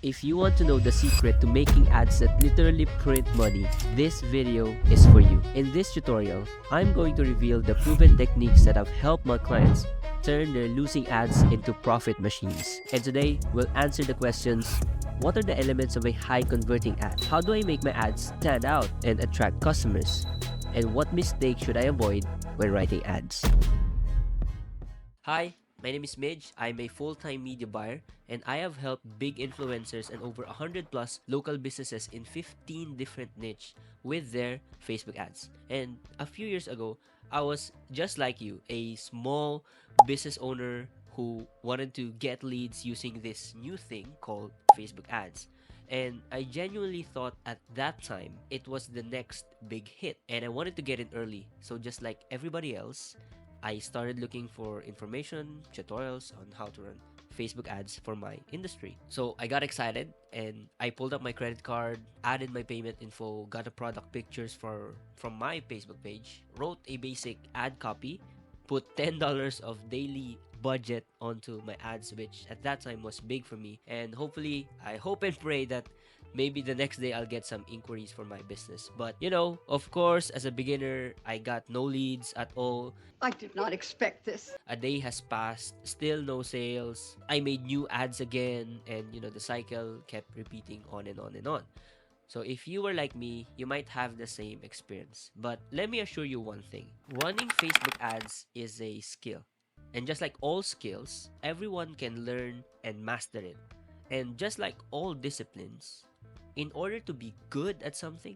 If you want to know the secret to making ads that literally print money, this video is for you. In this tutorial, I'm going to reveal the proven techniques that have helped my clients turn their losing ads into profit machines. And today, we'll answer the questions: what are the elements of a high converting ad? How do I make my ads stand out and attract customers? And what mistakes should I avoid when writing ads? Hi, my name is Midge. I'm a full-time media buyer and I have helped big influencers and over 100 plus local businesses in 15 different niche with their Facebook ads. And a few years ago, I was just like you, a small business owner who wanted to get leads using this new thing called Facebook ads. And I genuinely thought at that time it was the next big hit and I wanted to get in early. So just like everybody else, I started looking for information, tutorials on how to run Facebook ads for my industry. So I got excited and I pulled up my credit card, added my payment info, got the product pictures from my Facebook page, wrote a basic ad copy, put $10 of daily budget onto my ads, which at that time was big for me. And hopefully, I hope and pray that maybe the next day I'll get some inquiries for my business. But of course, as a beginner, I got no leads at all. I did not expect this. A day has passed, still no sales. I made new ads again, and the cycle kept repeating on and on and on. So if you were like me, you might have the same experience. But let me assure you one thing: running Facebook ads is a skill. And just like all skills, everyone can learn and master it. And just like all disciplines, in order to be good at something,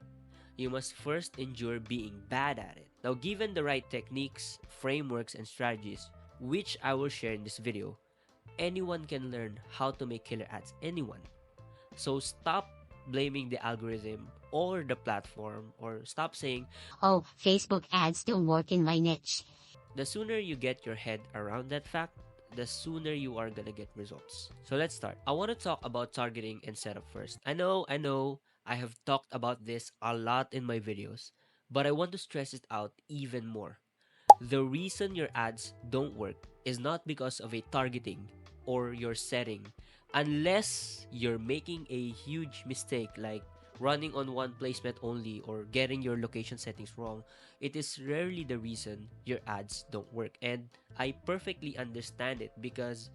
you must first endure being bad at it. Now, given the right techniques, frameworks, and strategies, which I will share in this video, anyone can learn how to make killer ads. Anyone. So stop blaming the algorithm or the platform, or stop saying, "Oh, Facebook ads don't work in my niche." the sooner you get your head around that fact, the sooner you are gonna get results. So let's start. I want to talk about targeting and setup first. I know, I have talked about this a lot in my videos, but I want to stress it out even more. The reason your ads don't work is not because of a targeting or your setting, unless you're making a huge mistake like running on one placement only or getting your location settings wrong. It is rarely the reason your ads don't work. And I perfectly understand it because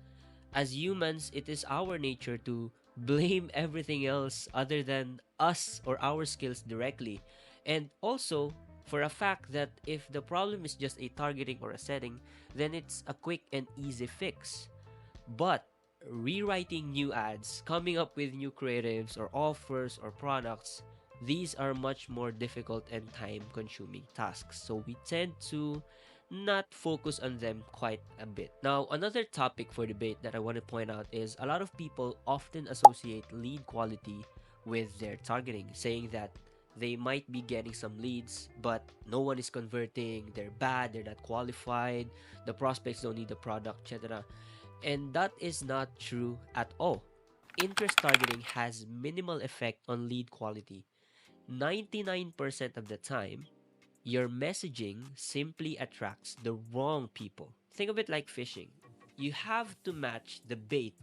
as humans, it is our nature to blame everything else other than us or our skills directly. And also, for a fact that if the problem is just a targeting or a setting, then it's a quick and easy fix. But rewriting new ads, coming up with new creatives or offers or products, these are much more difficult and time consuming tasks. So we tend to not focus on them quite a bit. Now, another topic for debate that I want to point out is a lot of people often associate lead quality with their targeting, saying that they might be getting some leads, but no one is converting, they're bad, they're not qualified, the prospects don't need the product, etc. And that is not true at all. Interest targeting has minimal effect on lead quality. 99% of the time, your messaging simply attracts the wrong people. Think of it like fishing. You have to match the bait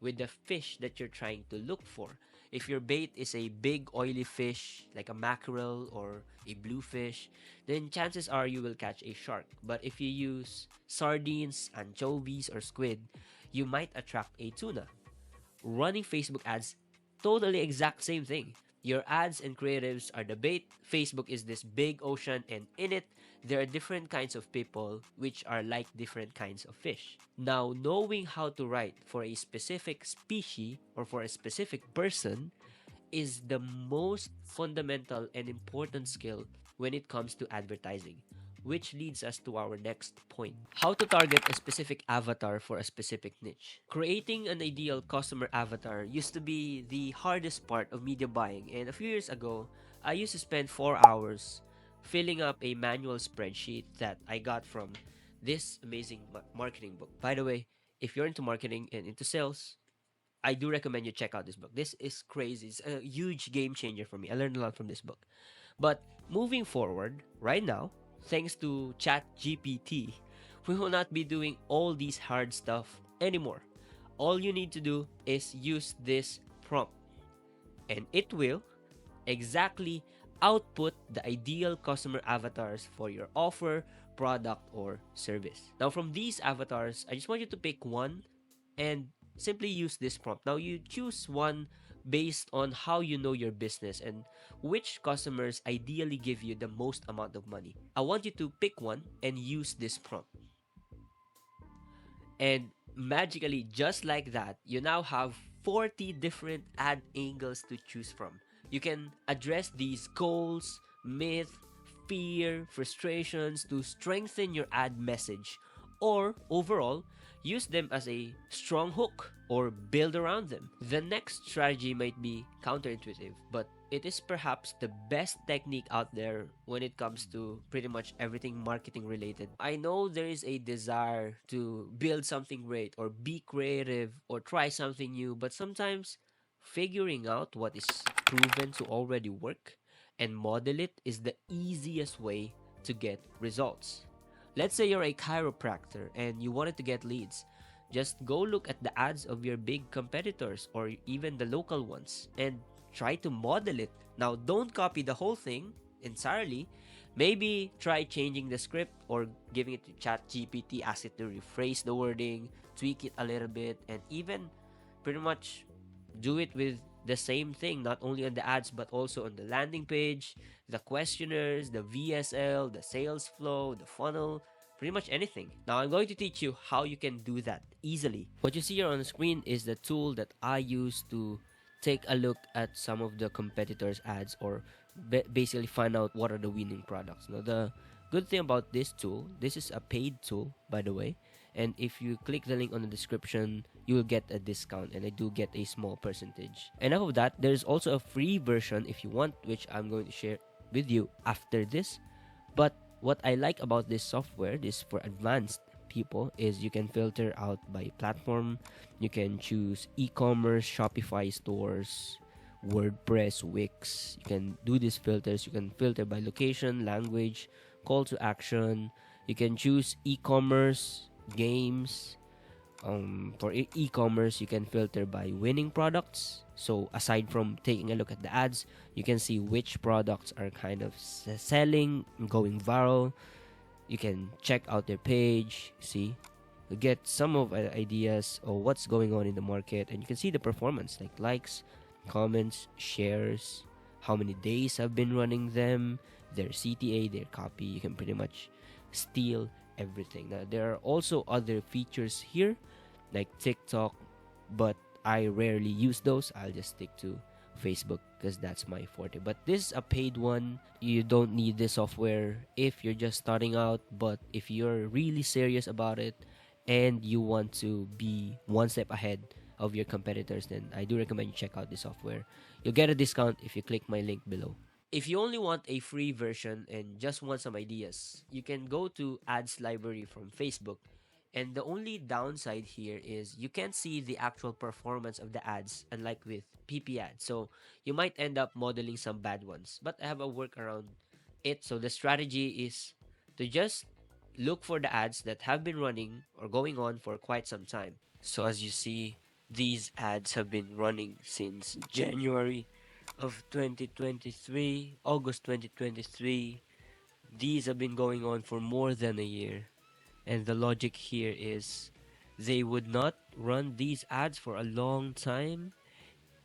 with the fish that you're trying to look for. If your bait is a big oily fish like a mackerel or a bluefish, then chances are you will catch a shark. But if you use sardines, anchovies, or squid, you might attract a tuna. Running Facebook ads, totally exact same thing. Your ads and creatives are the bait. Facebook is this big ocean, and in it, there are different kinds of people which are like different kinds of fish. Now, knowing how to write for a specific species or for a specific person is the most fundamental and important skill when it comes to advertising. Which leads us to our next point: how to target a specific avatar for a specific niche. Creating an ideal customer avatar used to be the hardest part of media buying, and a few years ago, I used to spend 4 hours filling up a manual spreadsheet that I got from this amazing marketing book. By the way, if you're into marketing and into sales, I do recommend you check out this book. This is crazy. It's a huge game changer for me. I learned a lot from this book. But moving forward, right now, thanks to ChatGPT, we will not be doing all these hard stuff anymore. All you need to do is use this prompt, and it will exactly output the ideal customer avatars for your offer, product, or service. Now, from these avatars, I just want you to pick one and simply use this prompt. Now, you choose one based on how you know your business and which customers ideally give you the most amount of money. I want you to pick one and use this prompt. And magically, just like that, you now have 40 different ad angles to choose from. You can address these goals, myth, fear, frustrations to strengthen your ad message, or overall, use them as a strong hook or build around them. The next strategy might be counterintuitive, but it is perhaps the best technique out there when it comes to pretty much everything marketing related. I know there is a desire to build something great or be creative or try something new, but sometimes figuring out what is proven to already work and model it is the easiest way to get results. Let's say you're a chiropractor and you wanted to get leads. Just go look at the ads of your big competitors or even the local ones and try to model it. Now, don't copy the whole thing entirely. Maybe try changing the script or giving it to ChatGPT, ask it to rephrase the wording, tweak it a little bit, and even pretty much do it with the same thing, not only on the ads but also on the landing page, the questionnaires, the VSL, the sales flow, the funnel, pretty much anything. Now I'm going to teach you how you can do that easily. What you see here on the screen is the tool that I use to take a look at some of the competitors' ads or basically find out what are the winning products. Now the good thing about this tool, this is a paid tool by the way, and if you click the link on the description, you will get a discount, and I do get a small percentage. Enough of that, there's also a free version if you want, which I'm going to share with you after this. But what I like about this software, this for advanced people, is you can filter out by platform. You can choose e-commerce, Shopify stores, WordPress, Wix. You can do these filters. You can filter by location, language, call to action. You can choose e-commerce, games. For e-commerce, you can filter by winning products. So aside from taking a look at the ads, you can see which products are kind of selling, going viral. You can check out their page, see, you get some of ideas of what's going on in the market, and you can see the performance like likes, comments, shares, how many days have been running them, their CTA, their copy. You can pretty much steal everything. Now there are also other features here like TikTok, but I rarely use those. I'll just stick to Facebook because that's my forte. But this is a paid one. You don't need this software if you're just starting out, but if you're really serious about it and you want to be one step ahead of your competitors, then I do recommend you check out this software. You'll get a discount if you click my link below. If you only want a free version and just want some ideas, you can go to Ads Library from Facebook. And the only downside here is you can't see the actual performance of the ads, unlike with PP ads. So you might end up modeling some bad ones. But I have a workaround it. So the strategy is to just look for the ads that have been running or going on for quite some time. So as you see, these ads have been running since January of 2023, August 2023. These have been going on for more than a year. And the logic here is they would not run these ads for a long time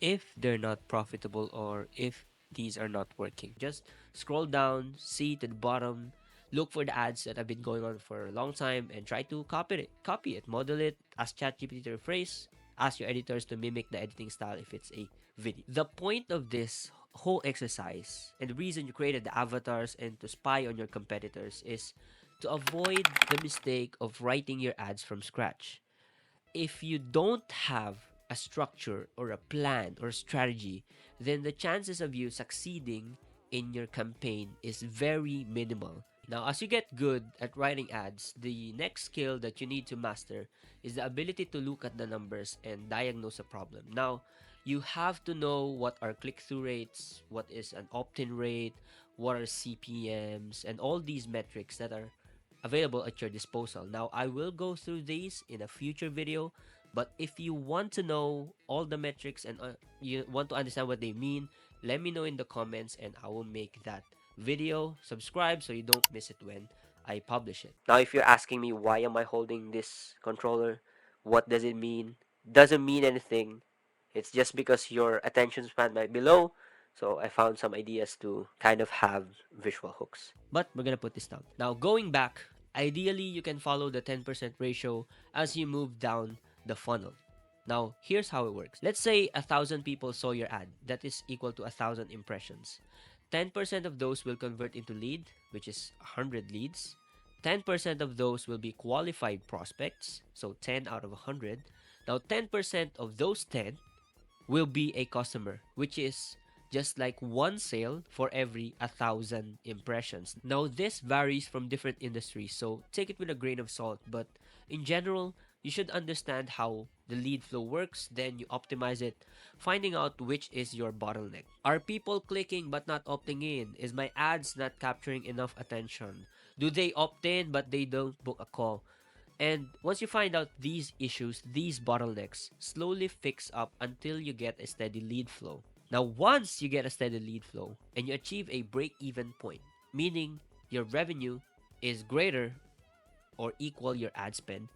if they're not profitable or if these are not working. Just scroll down, see to the bottom, look for the ads that have been going on for a long time and try to copy it, model it, ask ChatGPT to rephrase, ask your editors to mimic the editing style if it's a video. The point of this whole exercise and the reason you created the avatars and to spy on your competitors is to avoid the mistake of writing your ads from scratch. If you don't have a structure or a plan or strategy, then the chances of you succeeding in your campaign is very minimal. Now, as you get good at writing ads, the next skill that you need to master is the ability to look at the numbers and diagnose a problem. Now, you have to know what are click-through rates, what is an opt-in rate, what are CPMs, and all these metrics that are available at your disposal. Now, I will go through these in a future video, But if you want to know all the metrics and you want to understand what they mean, let me know in the comments and I will make that video. Subscribe so you don't miss it when I publish it. Now, if you're asking me why am I holding this controller, what does it mean? Doesn't mean anything. It's just because your attention span might be low. So I found some ideas to kind of have visual hooks. But we're gonna put this down. Now, going back, ideally you can follow the 10% ratio as you move down the funnel. Now, here's how it works. Let's say 1,000 people saw your ad. That is equal to 1,000 impressions. 10% of those will convert into lead, which is 100 leads. 10% of those will be qualified prospects, so 10 out of 100. Now, 10% of those 10 will be a customer, which is just like one sale for every 1,000 impressions. Now, this varies from different industries, so take it with a grain of salt. But in general, you should understand how the lead flow works, then you optimize it, finding out which is your bottleneck. Are people clicking but not opting in? Is my ads not capturing enough attention? Do they opt in but they don't book a call? And once you find out these issues, these bottlenecks, slowly fix up until you get a steady lead flow. Now, once you get a steady lead flow and you achieve a break even point, meaning your revenue is greater or equal your ad spend,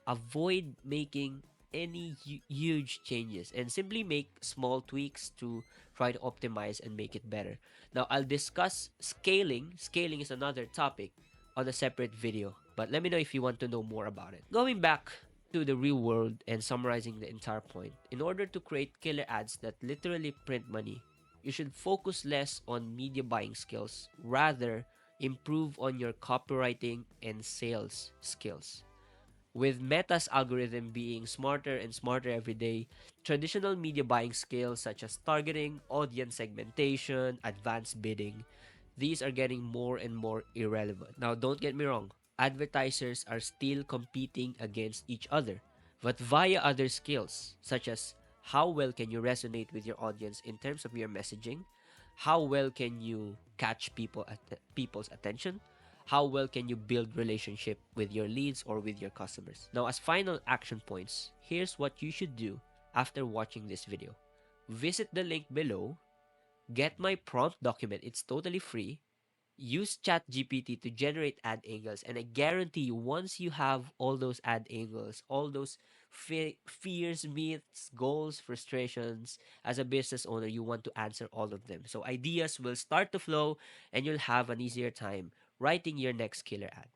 avoid making any huge changes and simply make small tweaks to try to optimize and make it better. Now, I'll discuss scaling. Scaling is another topic on a separate video, but let me know if you want to know more about it. Going back to the real world and summarizing the entire point, in order to create killer ads that literally print money, you should focus less on media buying skills, rather improve on your copywriting and sales skills. With Meta's algorithm being smarter and smarter every day, traditional media buying skills such as targeting, audience segmentation, advanced bidding, these are getting more and more irrelevant. Now, don't get me wrong, advertisers are still competing against each other, but via other skills such as how well can you resonate with your audience in terms of your messaging, how well can you catch people's attention, how well can you build relationship with your leads or with your customers. Now, as final action points, here's what you should do after watching this video. Visit the link below, get my prompt document, it's totally free. Use ChatGPT to generate ad angles, and I guarantee you, once you have all those ad angles, all those fears, myths, goals, frustrations, as a business owner, you want to answer all of them. So ideas will start to flow, and you'll have an easier time writing your next killer ad.